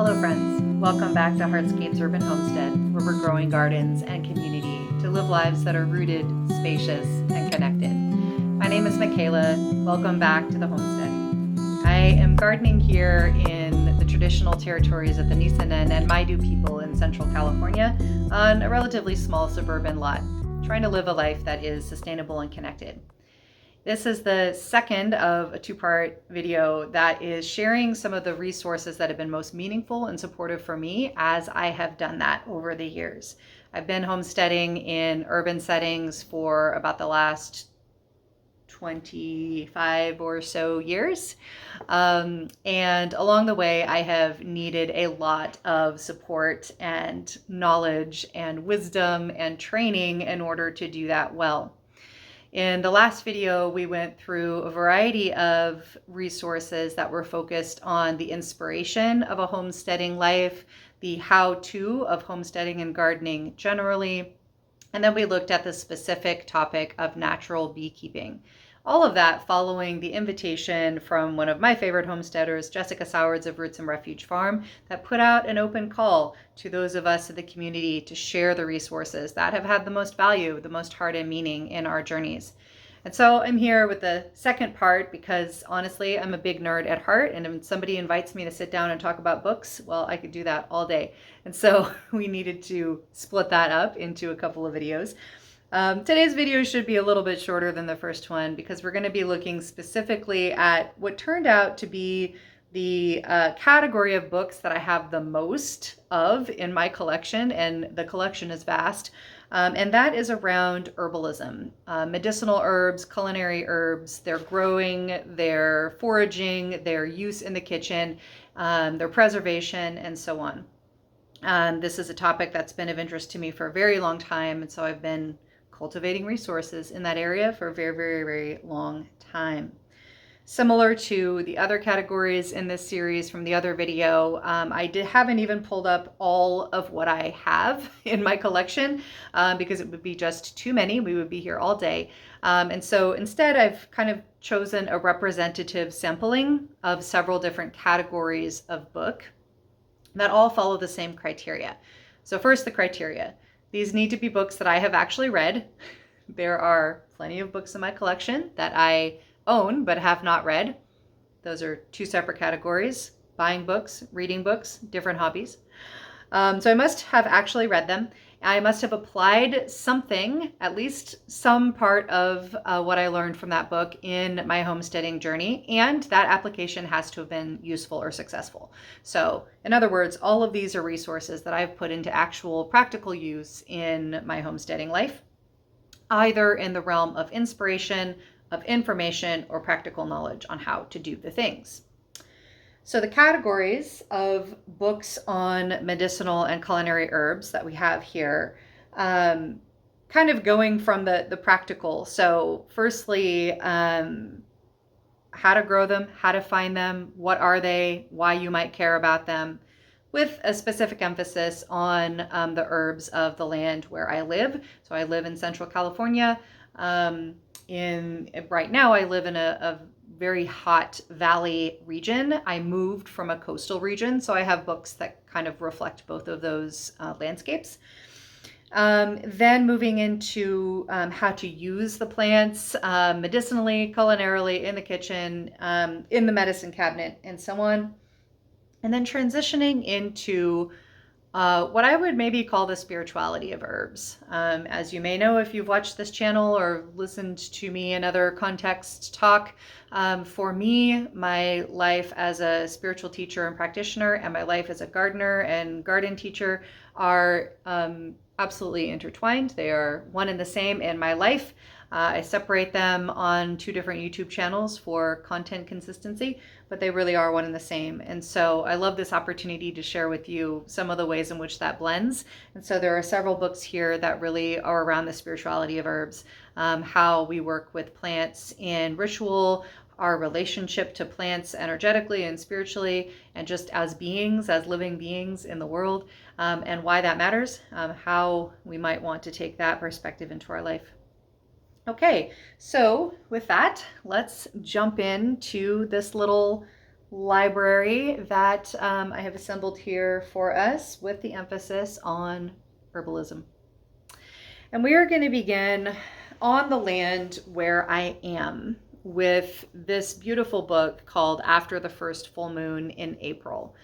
Hello friends, welcome back to Heartscape's Urban Homestead, where we're growing gardens and community to live lives that are rooted, spacious, and connected. My name is Michaela. Welcome back to the homestead. I am gardening here in the traditional territories of the Nisenan and Maidu people in Central California on a relatively small suburban lot, trying to live a life that is sustainable and connected. This is the second of a two-part video that is sharing some of the resources that have been most meaningful and supportive for me as I have done that over the years. I've been homesteading in urban settings for about the last 25 or so years. And along the way, I have needed a lot of support and knowledge and wisdom and training in order to do that well. In the last video, we went through a variety of resources that were focused on the inspiration of a homesteading life, the how-to of homesteading and gardening generally, and then we looked at the specific topic of natural beekeeping. All of that following the invitation from one of my favorite homesteaders, Jessica Sowards of Roots and Refuge Farm, that put out an open call to those of us in the community to share the resources that have had the most value, the most heart and meaning in our journeys. And so I'm here with the second part because honestly, I'm a big nerd at heart, and if somebody invites me to sit down and talk about books, well, I could do that all day. And so we needed to split that up into a couple of videos. Today's video should be a little bit shorter than the first one because we're going to be looking specifically at what turned out to be the category of books that I have the most of in my collection, and the collection is vast, and that is around herbalism, medicinal herbs, culinary herbs, their growing, their foraging, their use in the kitchen, their preservation, and so on. This is a topic that's been of interest to me for a very long time, and so I've been cultivating resources in that area for a very, very, very long time. Similar to the other categories in this series from the other video, haven't even pulled up all of what I have in my collection because it would be just too many. We would be here all day. And so instead, I've kind of chosen a representative sampling of several different categories of book that all follow the same criteria. So first, the criteria. These need to be books that I have actually read. There are plenty of books in my collection that I own but have not read. Those are two separate categories: buying books, reading books, different hobbies. So I must have actually read them. I must have applied something, at least some part of what I learned from that book in my homesteading journey, and that application has to have been useful or successful. So in other words, all of these are resources that I've put into actual practical use in my homesteading life, either in the realm of inspiration, of information, or practical knowledge on how to do the things. So the categories of books on medicinal and culinary herbs that we have here, kind of going from the practical. So firstly, how to grow them, how to find them, what are they, why you might care about them, with a specific emphasis on the herbs of the land where I live. So I live in Central California. Right now I live in a very hot valley region. I moved from a coastal region, so I have books that kind of reflect both of those landscapes. Then moving into how to use the plants medicinally, culinarily, in the kitchen, in the medicine cabinet, and so on. And then transitioning into what I would maybe call the spirituality of herbs. As you may know, if you've watched this channel or listened to me in other contexts talk, for me, my life as a spiritual teacher and practitioner and my life as a gardener and garden teacher are absolutely intertwined. They are one and the same in my life. I separate them on two different YouTube channels for content consistency, but they really are one and the same. And so I love this opportunity to share with you some of the ways in which that blends. And so there are several books here that really are around the spirituality of herbs, how we work with plants in ritual, our relationship to plants energetically and spiritually, and just as beings, as living beings in the world, and why that matters, how we might want to take that perspective into our life. Okay, so with that, let's jump into this little library that I have assembled here for us with the emphasis on herbalism. And we are going to begin on the land where I am with this beautiful book called After the First Full Moon in April.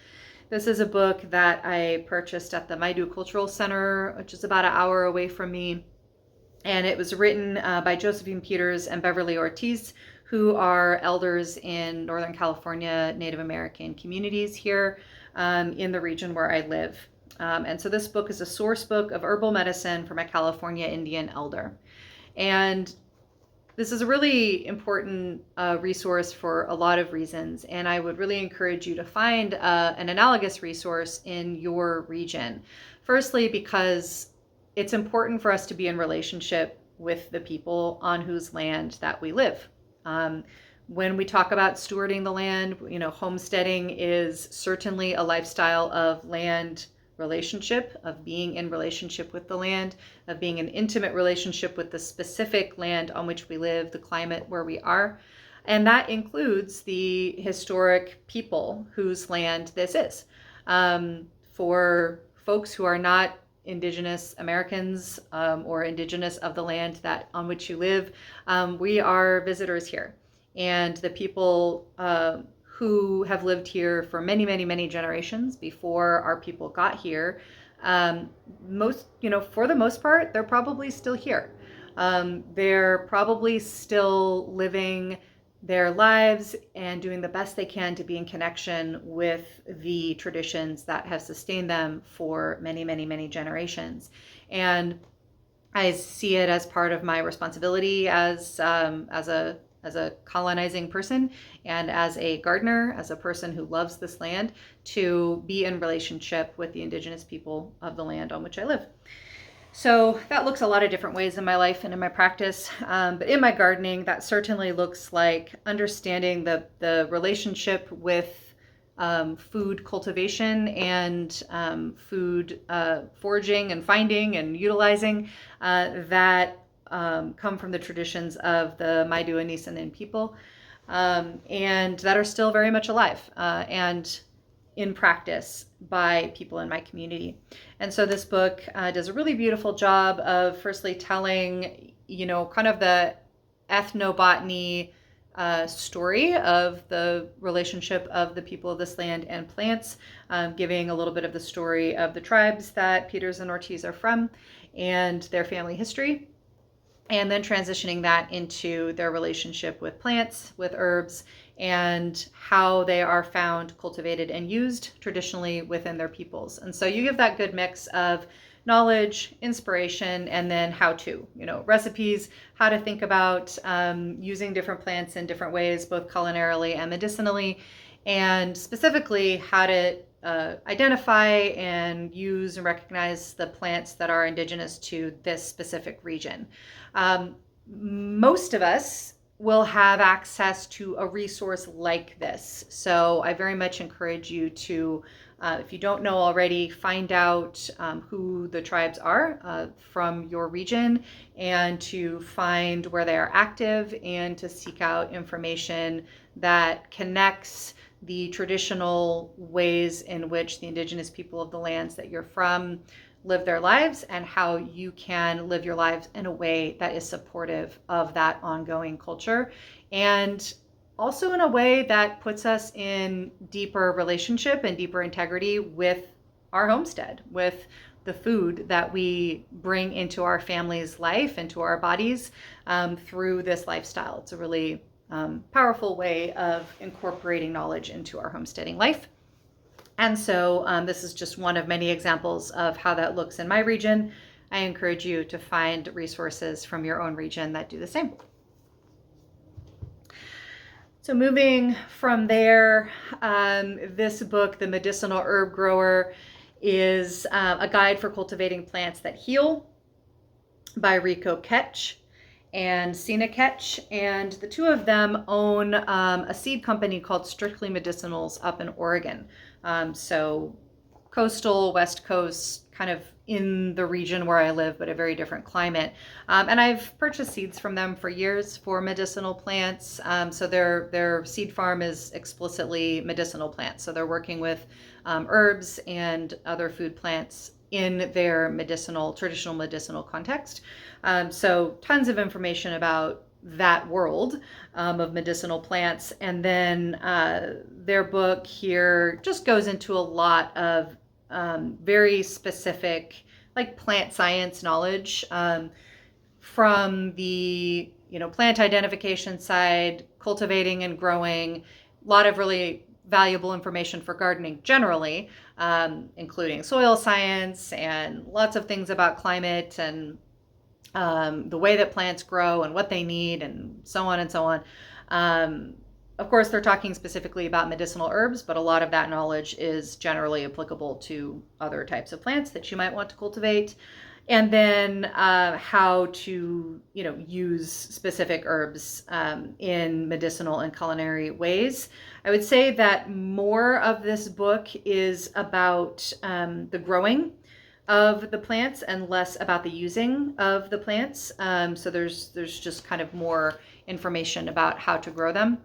This is a book that I purchased at the Maidu Cultural Center, which is about an hour away from me. And it was written by Josephine Peters and Beverly Ortiz, who are elders in Northern California Native American communities here in the region where I live. And so this book is a source book of herbal medicine from a California Indian elder. And this is a really important resource for a lot of reasons. And I would really encourage you to find an analogous resource in your region. Firstly, because it's important for us to be in relationship with the people on whose land that we live. When we talk about stewarding the land, homesteading is certainly a lifestyle of land relationship, of being in relationship with the land, of being in intimate relationship with the specific land on which we live, the climate where we are. And that includes the historic people whose land this is. For folks who are not Indigenous Americans or Indigenous of the land that on which you live, we are visitors here. And the people who have lived here for many, many, many generations before our people got here, for the most part, they're probably still here. They're probably still living their lives and doing the best they can to be in connection with the traditions that have sustained them for many, many, many generations. And I see it as part of my responsibility as a colonizing person and as a gardener, as a person who loves this land, to be in relationship with the Indigenous people of the land on which I live. So that looks a lot of different ways in my life and in my practice. But in my gardening, that certainly looks like understanding the relationship with food cultivation and food foraging and finding and utilizing that come from the traditions of the Maidu and Nisenan people, and that are still very much alive and in practice by people in my community. And so this book does a really beautiful job of firstly telling, kind of the ethnobotany story of the relationship of the people of this land and plants, giving a little bit of the story of the tribes that Peters and Ortiz are from and their family history, and then transitioning that into their relationship with plants, with herbs, and how they are found, cultivated, and used traditionally within their peoples. And so you give that good mix of knowledge, inspiration, and then how to, recipes, how to think about using different plants in different ways, both culinarily and medicinally, and specifically how to identify and use and recognize the plants that are indigenous to this specific region. Most of us will have access to a resource like this. So I very much encourage you to, if you don't know already, find out who the tribes are from your region, and to find where they are active, and to seek out information that connects the traditional ways in which the Indigenous people of the lands that you're from live their lives, and how you can live your lives in a way that is supportive of that ongoing culture, and also in a way that puts us in deeper relationship and deeper integrity with our homestead, with the food that we bring into our family's life, into our bodies through this lifestyle. It's a really powerful way of incorporating knowledge into our homesteading life. And so this is just one of many examples of how that looks in my region. I encourage you to find resources from your own region that do the same. So moving from there, this book, The Medicinal Herb Grower, is a guide for cultivating plants that heal by Rico Ketch and Sina Ketch. And the two of them own a seed company called Strictly Medicinals up in Oregon. So coastal, West Coast kind of in the region where I live, but a very different climate. And I've purchased seeds from them for years for medicinal plants. So their seed farm is explicitly medicinal plants. So they're working with herbs and other food plants in their traditional medicinal context. So tons of information about that world of medicinal plants. And then their book here just goes into a lot of very specific, like, plant science knowledge from the plant identification side, cultivating and growing. A lot of really valuable information for gardening generally, including soil science and lots of things about climate and the way that plants grow and what they need, and so on and so on. Of course, they're talking specifically about medicinal herbs, but a lot of that knowledge is generally applicable to other types of plants that you might want to cultivate. And then how to, use specific herbs in medicinal and culinary ways. I would say that more of this book is about the growing of the plants and less about the using of the plants. So there's just kind of more information about how to grow them.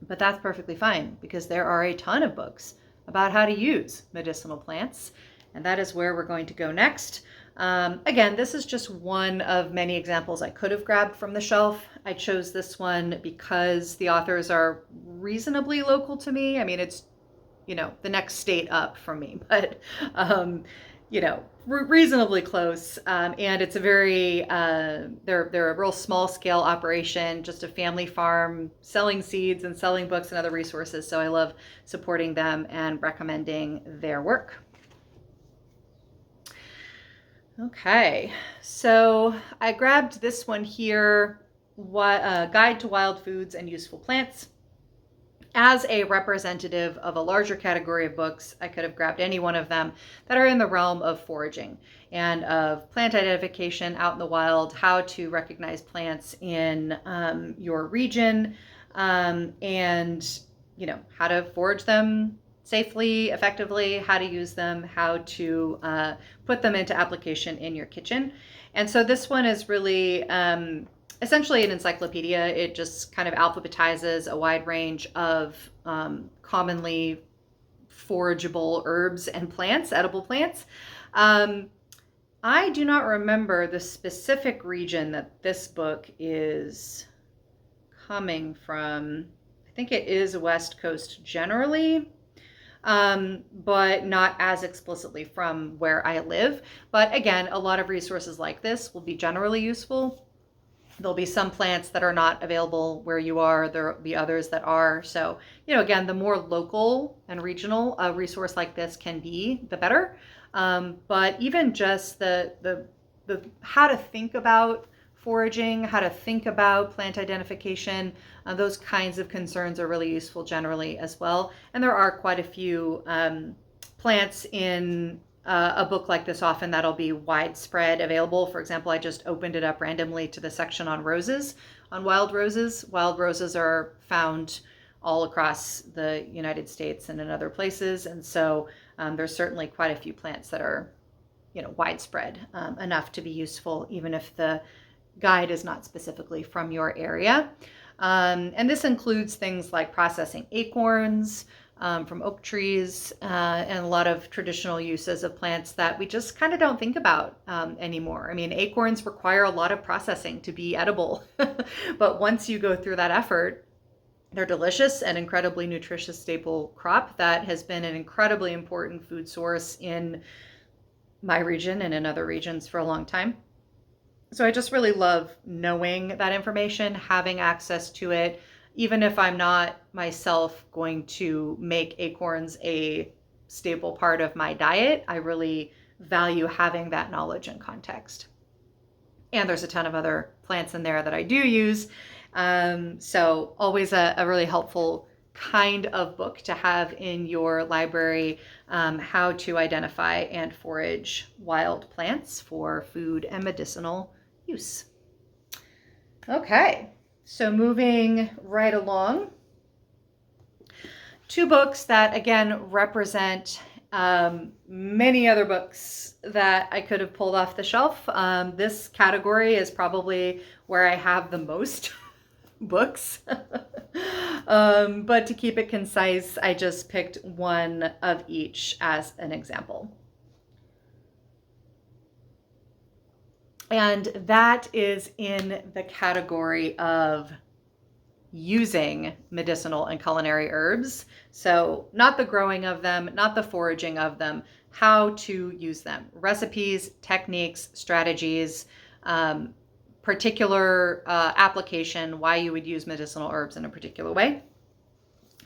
But that's perfectly fine, because there are a ton of books about how to use medicinal plants. And that is where we're going to go next. Again, this is just one of many examples I could have grabbed from the shelf. I chose this one because the authors are reasonably local to me. I mean, it's, the next state up from me, but, reasonably close. And it's a very, they're a real small scale operation, just a family farm selling seeds and selling books and other resources. So I love supporting them and recommending their work. Okay, so I grabbed this one here, Guide to Wild Foods and Useful Plants. As a representative of a larger category of books, I could have grabbed any one of them that are in the realm of foraging and of plant identification out in the wild, how to recognize plants in your region, and how to forage them safely, effectively, how to use them, how to put them into application in your kitchen. And so this one is really essentially an encyclopedia. It just kind of alphabetizes a wide range of commonly forageable herbs and plants, edible plants. I do not remember the specific region that this book is coming from. I think it is West Coast generally, but not as explicitly from where I live. But again, a lot of resources like this will be generally useful. There'll be some plants that are not available where you are. There'll be others that are. So, again, the more local and regional a resource like this can be, the better. But even just the how to think about foraging, how to think about plant identification, those kinds of concerns are really useful generally as well. And there are quite a few plants in a book like this often that'll be widespread available. For example, I just opened it up randomly to the section on roses, on wild roses. Wild roses are found all across the United States and in other places. And so there's certainly quite a few plants that are, widespread enough to be useful, even if the guide is not specifically from your area. And this includes things like processing acorns from oak trees and a lot of traditional uses of plants that we just kind of don't think about anymore. I mean, acorns require a lot of processing to be edible, but once you go through that effort, they're delicious and incredibly nutritious staple crop that has been an incredibly important food source in my region and in other regions for a long time. So I just really love knowing that information, having access to it, even if I'm not myself going to make acorns a staple part of my diet. I really value having that knowledge and context. And there's a ton of other plants in there that I do use. So always a really helpful kind of book to have in your library, how to identify and forage wild plants for food and medicinal use. Okay, so moving right along, two books that again represent Many other books that I could have pulled off the shelf. This category is probably where I have the most books. But to keep it concise, I just picked one of each as an example. And that is in the category of using medicinal and culinary herbs. So not the growing of them, not the foraging of them, how to use them. Recipes, techniques, strategies, particular application, why you would use medicinal herbs in a particular way.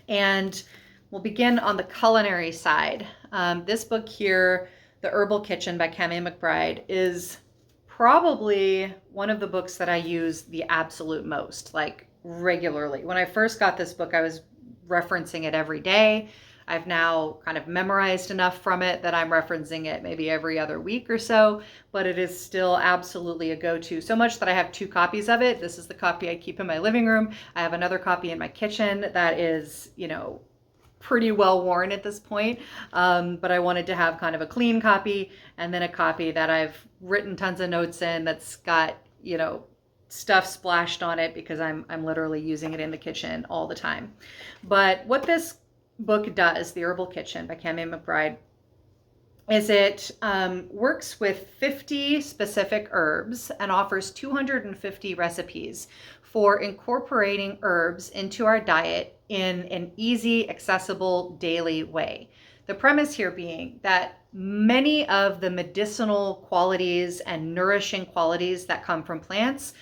And we'll begin on the culinary side. This book here, The Herbal Kitchen by Cami McBride, is probably one of the books that I use the absolute most, like regularly. When I first got this book, I was referencing it every day. I've now kind of memorized enough from it that I'm referencing it maybe every other week or so, but it is still absolutely a go-to. So much that I have 2 copies of it. This is the copy I keep in my living room. I have another copy in my kitchen that is, pretty well worn at this point. But I wanted to have kind of a clean copy, and then a copy that I've written tons of notes in that's got, stuff splashed on it because I'm literally using it in the kitchen all the time. But what this book does, The Herbal Kitchen by Cami McBride, is it works with 50 specific herbs and offers 250 recipes for incorporating herbs into our diet in an easy, accessible, daily way. The premise here being that many of the medicinal qualities and nourishing qualities that come from plants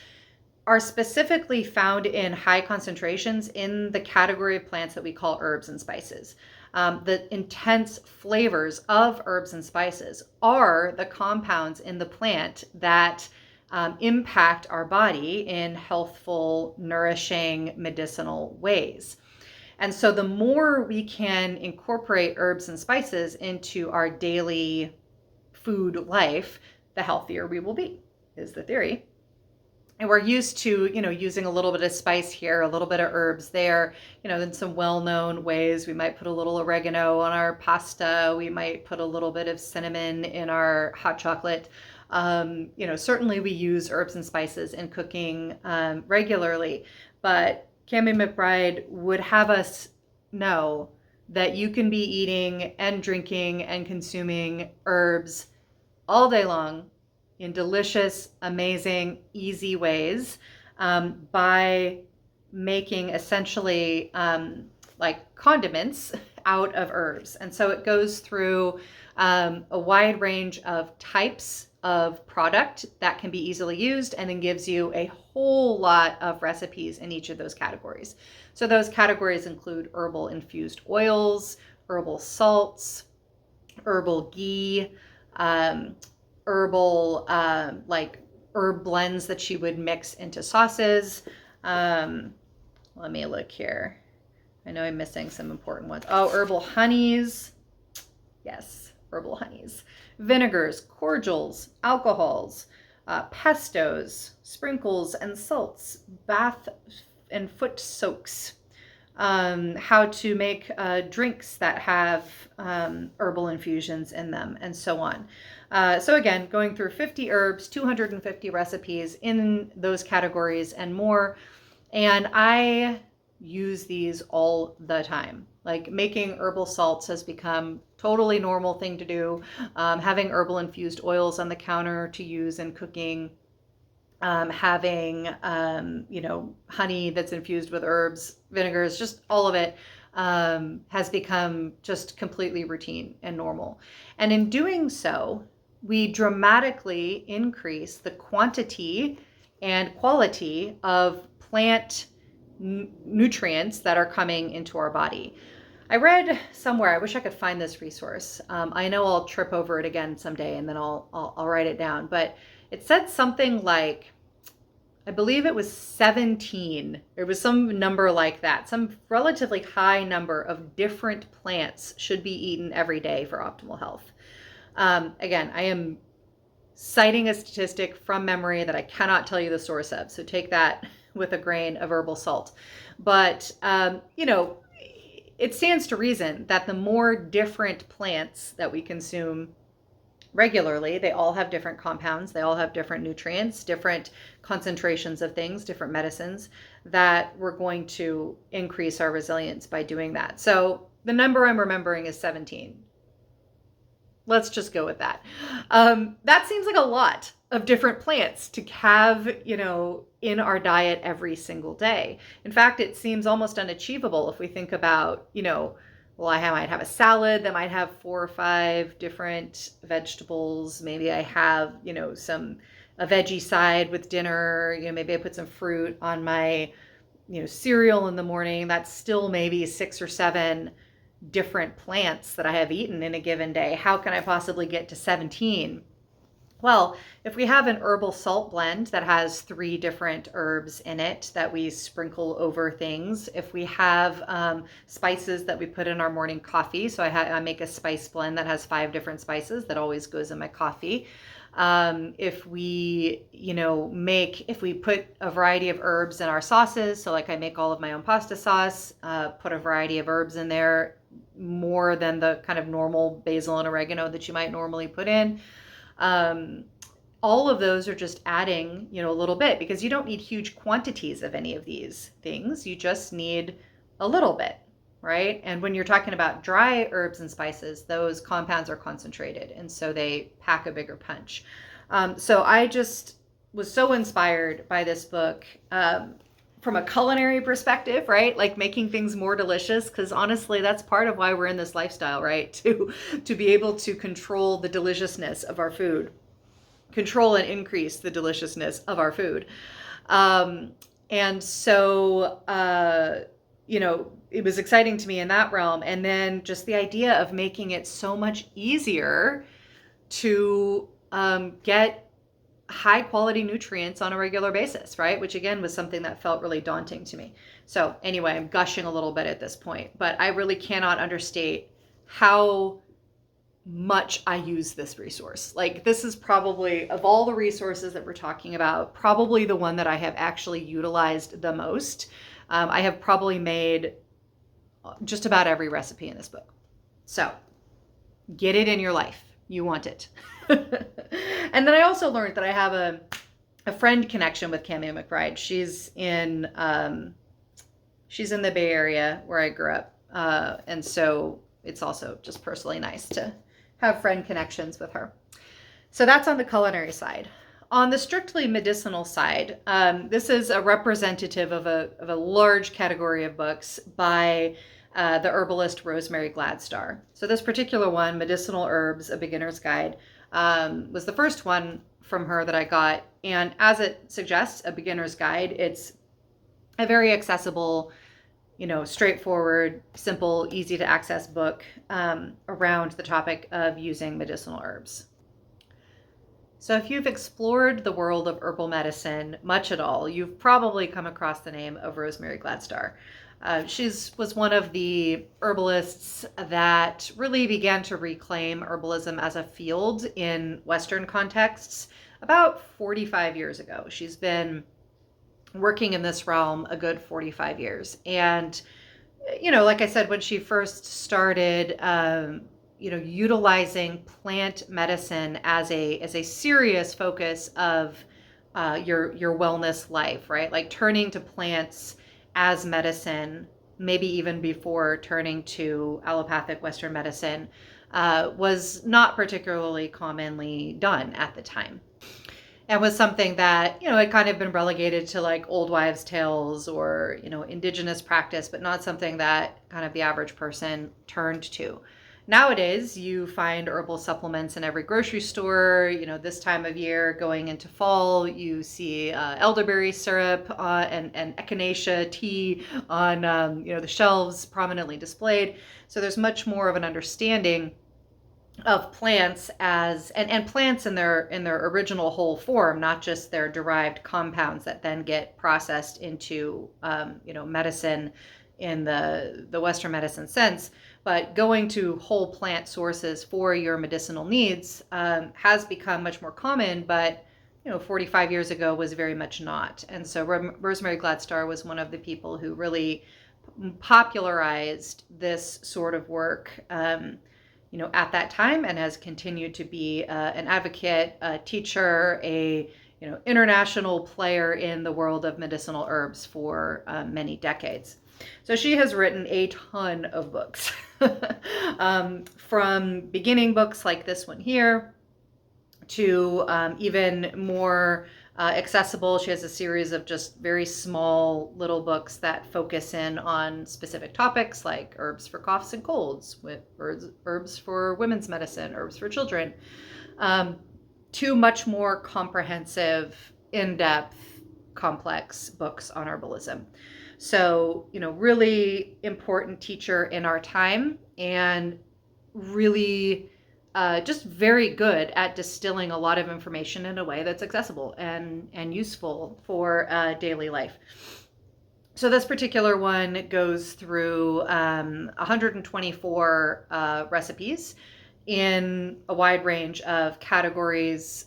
are specifically found in high concentrations in the category of plants that we call herbs and spices. The intense flavors of herbs and spices are the compounds in the plant that impact our body in healthful, nourishing, medicinal ways. And so the more we can incorporate herbs and spices into our daily food life, the healthier we will be, is the theory. And we're used to, using a little bit of spice here, a little bit of herbs there, in some well-known ways. We might put a little oregano on our pasta. We might put a little bit of cinnamon in our hot chocolate. Certainly we use herbs and spices in cooking regularly, but Cami McBride would have us know that you can be eating and drinking and consuming herbs all day long in delicious, amazing, easy ways by making essentially like condiments out of herbs. And so it goes through a wide range of types of product that can be easily used, and then gives you a whole lot of recipes in each of those categories. So those categories include herbal infused oils, herbal salts, herbal ghee, herbal like herb blends that she would mix into sauces. Let me look here. I know I'm missing some important ones. Oh, herbal honeys. Yes, herbal honeys. Vinegars, cordials, alcohols, pestos, sprinkles and salts, bath and foot soaks. How to make drinks that have herbal infusions in them, and so on. So again, going through 50 herbs, 250 recipes in those categories and more. And I use these all the time. Like making herbal salts has become totally normal thing to do. Having herbal infused oils on the counter to use in cooking. Having, honey that's infused with herbs, vinegars, just all of it has become just completely routine and normal. And in doing so, we dramatically increase the quantity and quality of plant nutrients that are coming into our body. I read somewhere, I wish I could find this resource. I know I'll trip over it again someday and then I'll write it down, but it said something like, I believe it was 17. There was some number like that. Some relatively high number of different plants should be eaten every day for optimal health. Again, I am citing a statistic from memory that I cannot tell you the source of, so take that with a grain of herbal salt. But, it stands to reason that the more different plants that we consume regularly, they all have different compounds, they all have different nutrients, different concentrations of things, different medicines, that we're going to increase our resilience by doing that. So the number I'm remembering is 17. Let's just go with that. That seems like a lot of different plants to have, in our diet every single day. In fact, it seems almost unachievable if we think about, well, I might have a salad that might have 4 or 5 different vegetables. Maybe I have, a veggie side with dinner. Maybe I put some fruit on my, cereal in the morning. That's still maybe 6 or 7 different plants that I have eaten in a given day. How can I possibly get to 17? Well, if we have an herbal salt blend that has 3 different herbs in it that we sprinkle over things, if we have spices that we put in our morning coffee, so I make a spice blend that has 5 different spices that always goes in my coffee. If we, if we put a variety of herbs in our sauces, so like I make all of my own pasta sauce, put a variety of herbs in there, more than the kind of normal basil and oregano that you might normally put in. All of those are just adding, a little bit, because you don't need huge quantities of any of these things. You just need a little bit, right? And when you're talking about dry herbs and spices, those compounds are concentrated, and so they pack a bigger punch. So I just was so inspired by this book, from a culinary perspective, right? Like making things more delicious, because honestly, that's part of why we're in this lifestyle, right? To be able to control the deliciousness of our food, control and increase the deliciousness of our food. And so, it was exciting to me in that realm. And then just the idea of making it so much easier to get high quality nutrients on a regular basis, right? Which again was something that felt really daunting to me. So anyway, I'm gushing a little bit at this point, but I really cannot understate how much I use this resource. Like, this is probably, of all the resources that we're talking about, probably the one that I have actually utilized the most. I have probably made just about every recipe in this book. So get it in your life. You want it. And then I also learned that I have a friend connection with Camille McBride. She's in the Bay Area where I grew up. And so it's also just personally nice to have friend connections with her. So that's on the culinary side. On the strictly medicinal side, this is a representative of a large category of books by the herbalist Rosemary Gladstar. So this particular one, Medicinal Herbs, A Beginner's Guide, was the first one from her that I got. And as it suggests, a beginner's guide, it's a very accessible, straightforward, simple, easy to access book around the topic of using medicinal herbs. So if you've explored the world of herbal medicine much at all, you've probably come across the name of Rosemary Gladstar. She was one of the herbalists that really began to reclaim herbalism as a field in Western contexts about 45 years ago. She's been working in this realm a good 45 years. And, like I said, when she first started, utilizing plant medicine as a serious focus of your wellness life, right? Like turning to plants as medicine, maybe even before turning to allopathic Western medicine, was not particularly commonly done at the time. And was something that, had kind of been relegated to like old wives' tales or, indigenous practice, but not something that kind of the average person turned to. Nowadays, you find herbal supplements in every grocery store. This time of year, going into fall, you see elderberry syrup and echinacea tea on the shelves prominently displayed. So there's much more of an understanding of plants and plants in their original whole form, not just their derived compounds that then get processed into medicine in the Western medicine sense. But going to whole plant sources for your medicinal needs has become much more common, but 45 years ago was very much not. And so Rosemary Gladstar was one of the people who really popularized this sort of work, at that time, and has continued to be an advocate, a teacher, a international player in the world of medicinal herbs for many decades. So she has written a ton of books, from beginning books like this one here to even more accessible. She has a series of just very small little books that focus in on specific topics like herbs for coughs and colds, with herbs for women's medicine, herbs for children, to much more comprehensive, in-depth, complex books on herbalism. So, really important teacher in our time, and really just very good at distilling a lot of information in a way that's accessible and useful for daily life. So this particular one goes through 124 recipes in a wide range of categories,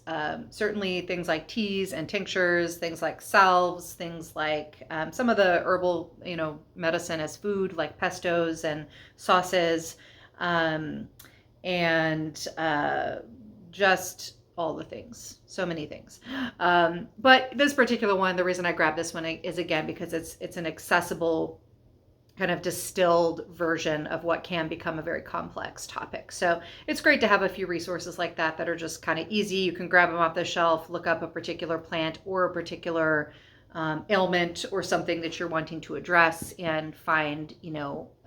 certainly things like teas and tinctures, things like salves, things like some of the herbal, medicine as food, like pestos and sauces, and just all the things, so many things. But this particular one, the reason I grabbed this one is, again, because it's an accessible, kind of distilled version of what can become a very complex topic. So it's great to have a few resources like that are just kind of easy. You can grab them off the shelf, look up a particular plant or a particular ailment or something that you're wanting to address, and find,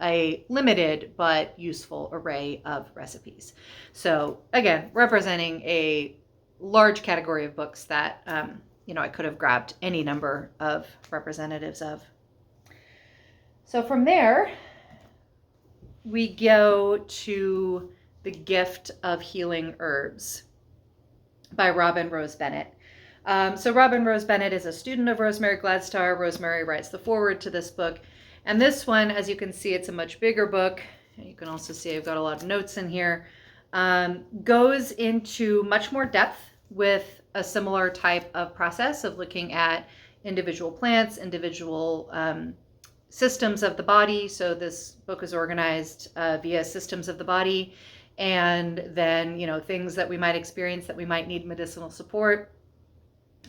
a limited but useful array of recipes. So again, representing a large category of books that, I could have grabbed any number of representatives of. So from there, we go to The Gift of Healing Herbs by Robin Rose Bennett. So Robin Rose Bennett is a student of Rosemary Gladstar. Rosemary writes the foreword to this book. And this one, as you can see, it's a much bigger book. You can also see I've got a lot of notes in here. Goes into much more depth with a similar type of process of looking at individual plants, individual systems of the body. So this book is organized via systems of the body, and then, things that we might experience that we might need medicinal support,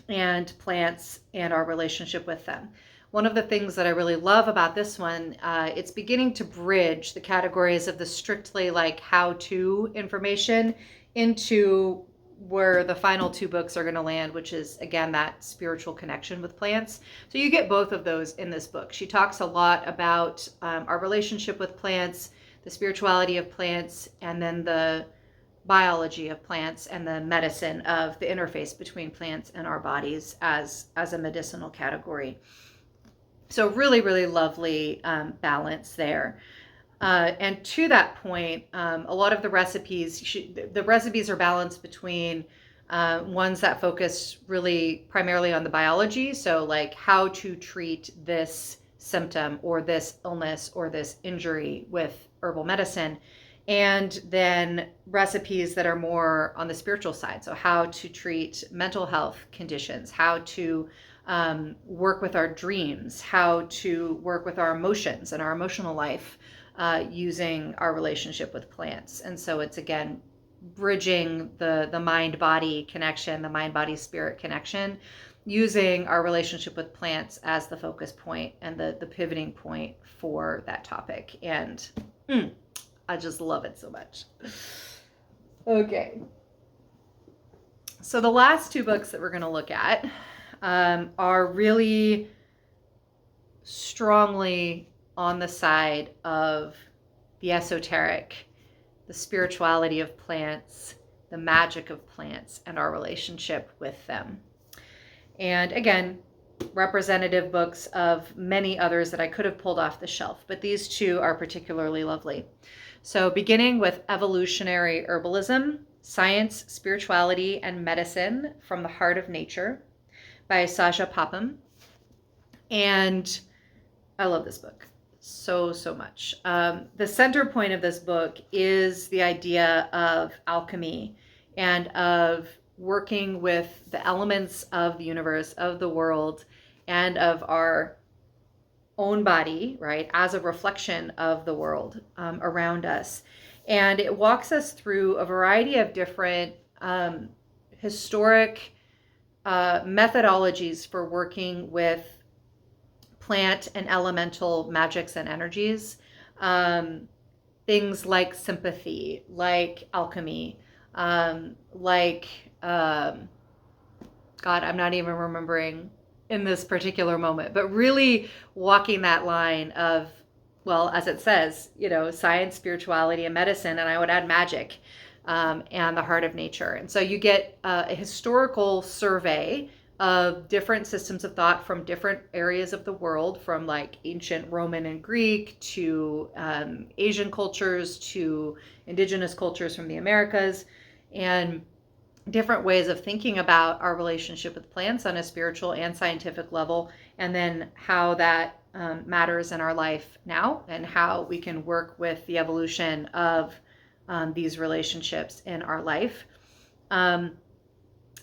and plants and our relationship with them. One of the things that I really love about this one, it's beginning to bridge the categories of the strictly like how-to information into where the final two books are going to land, which is, again, that spiritual connection with plants. So you get both of those in this book. She talks a lot about our relationship with plants, the spirituality of plants, and then the biology of plants and the medicine of the interface between plants and our bodies as a medicinal category. So really, really lovely balance there. And to that point, a lot of the recipes, the recipes are balanced between ones that focus really primarily on the biology. So like how to treat this symptom or this illness or this injury with herbal medicine. And then recipes that are more on the spiritual side. So how to treat mental health conditions, how to work with our dreams, how to work with our emotions and our emotional life, using our relationship with plants. And so it's, again, bridging the mind-body connection, the mind-body-spirit connection, using our relationship with plants as the focus point and the pivoting point for that topic. And I just love it so much. Okay. So the last two books that we're going to look at are really strongly on the side of the esoteric, the spirituality of plants, the magic of plants, and our relationship with them. And again, representative books of many others that I could have pulled off the shelf, but these two are particularly lovely. So beginning with Evolutionary Herbalism, Science, Spirituality, and Medicine from the Heart of Nature by Saja Popham. And I love this book so much. The center point of this book is the idea of alchemy and of working with the elements of the universe, of the world, and of our own body, right, as a reflection of the world around us. And it walks us through a variety of different historic methodologies for working with plant and elemental magics and energies. Things like sympathy, like alchemy, like, God, I'm not even remembering in this particular moment, but really walking that line of, well, as it says, science, spirituality, and medicine, and I would add magic, and the heart of nature. And so you get a historical survey of different systems of thought from different areas of the world, from like ancient Roman and Greek to Asian cultures to indigenous cultures from the Americas, and different ways of thinking about our relationship with plants on a spiritual and scientific level, and then how that matters in our life now, and how we can work with the evolution of these relationships in our life.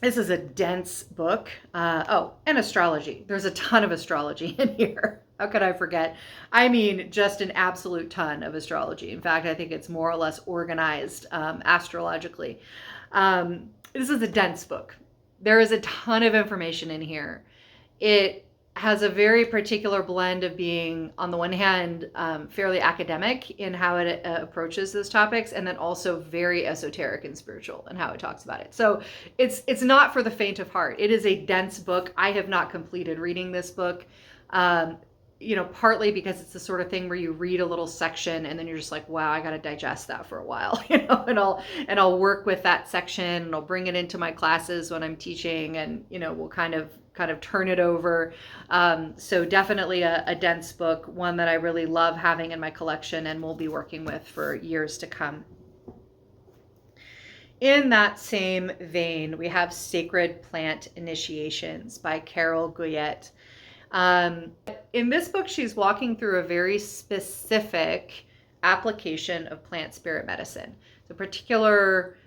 This is a dense book. And astrology. There's a ton of astrology in here. How could I forget? I mean, just an absolute ton of astrology. In fact, I think it's more or less organized astrologically. This is a dense book. There is a ton of information in here. It has a very particular blend of being, on the one hand, fairly academic in how it approaches those topics, and then also very esoteric and spiritual in how it talks about it. So it's not for the faint of heart. It is a dense book. I have not completed reading this book. Partly because it's the sort of thing where you read a little section and then you're just like, wow, I got to digest that for a while, and I'll work with that section, and I'll bring it into my classes when I'm teaching, and, we'll kind of turn it over. So definitely a dense book, one that I really love having in my collection and will be working with for years to come. In that same vein, we have Sacred Plant Initiations by Carol Guyette. In this book, she's walking through a very specific application of plant spirit medicine. The particular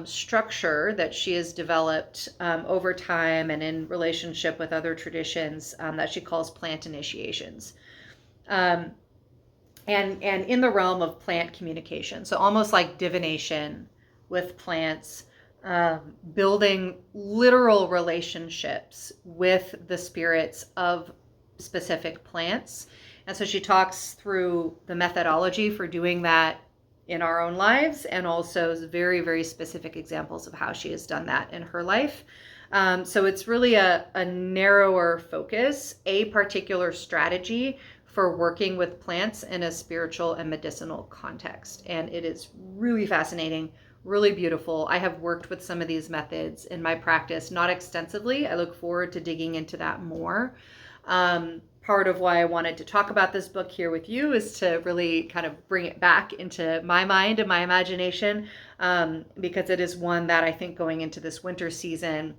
structure that she has developed over time and in relationship with other traditions that she calls plant initiations. And in the realm of plant communication. So almost like divination with plants, building literal relationships with the spirits of specific plants. And so she talks through the methodology for doing that in our own lives, and also very, very specific examples of how she has done that in her life. So it's really a narrower focus, a particular strategy for working with plants in a spiritual and medicinal context. And it is really fascinating, really beautiful. I have worked with some of these methods in my practice, not extensively. I look forward to digging into that more. Part of why I wanted to talk about this book here with you is to really kind of bring it back into my mind and my imagination, because it is one that I think going into this winter season,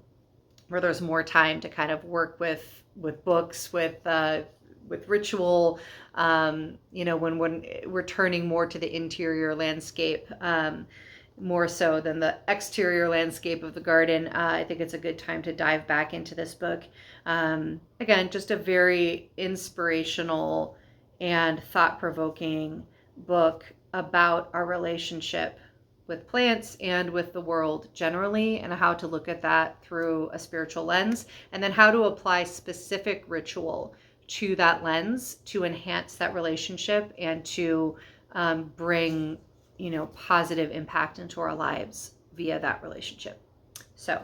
where there's more time to kind of work with books, with ritual, when we're turning more to the interior landscape, more so than the exterior landscape of the garden. I think it's a good time to dive back into this book. Again, just a very inspirational and thought-provoking book about our relationship with plants and with the world generally, and how to look at that through a spiritual lens, and then how to apply specific ritual to that lens to enhance that relationship and to bring positive impact into our lives via that relationship. So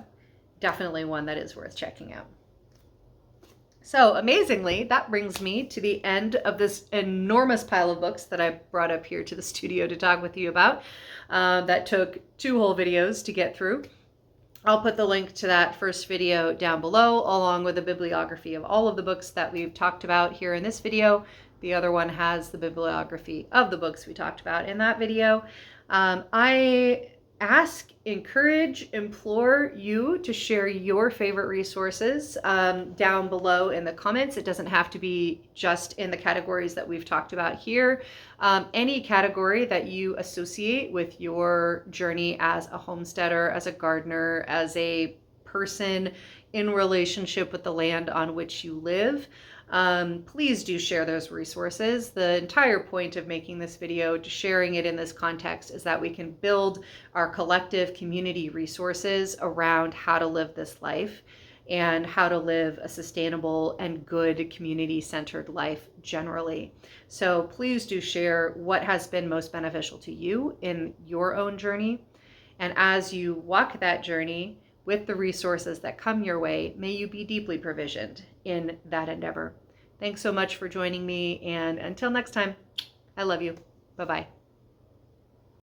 definitely one that is worth checking out. So amazingly, that brings me to the end of this enormous pile of books that I brought up here to the studio to talk with you about. That took 2 whole videos to get through. I'll put the link to that first video down below, along with a bibliography of all of the books that we've talked about here in this video. The other one has the bibliography of the books we talked about in that video. I ask, encourage, implore you to share your favorite resources down below in the comments. It doesn't have to be just in the categories that we've talked about here. Any category that you associate with your journey as a homesteader, as a gardener, as a person in relationship with the land on which you live. Please do share those resources. The entire point of making this video, sharing it in this context, is that we can build our collective community resources around how to live this life and how to live a sustainable and good community-centered life generally. So please do share what has been most beneficial to you in your own journey. And as you walk that journey with the resources that come your way, may you be deeply provisioned in that endeavor. Thanks so much for joining me. And until next time, I love you. Bye-bye.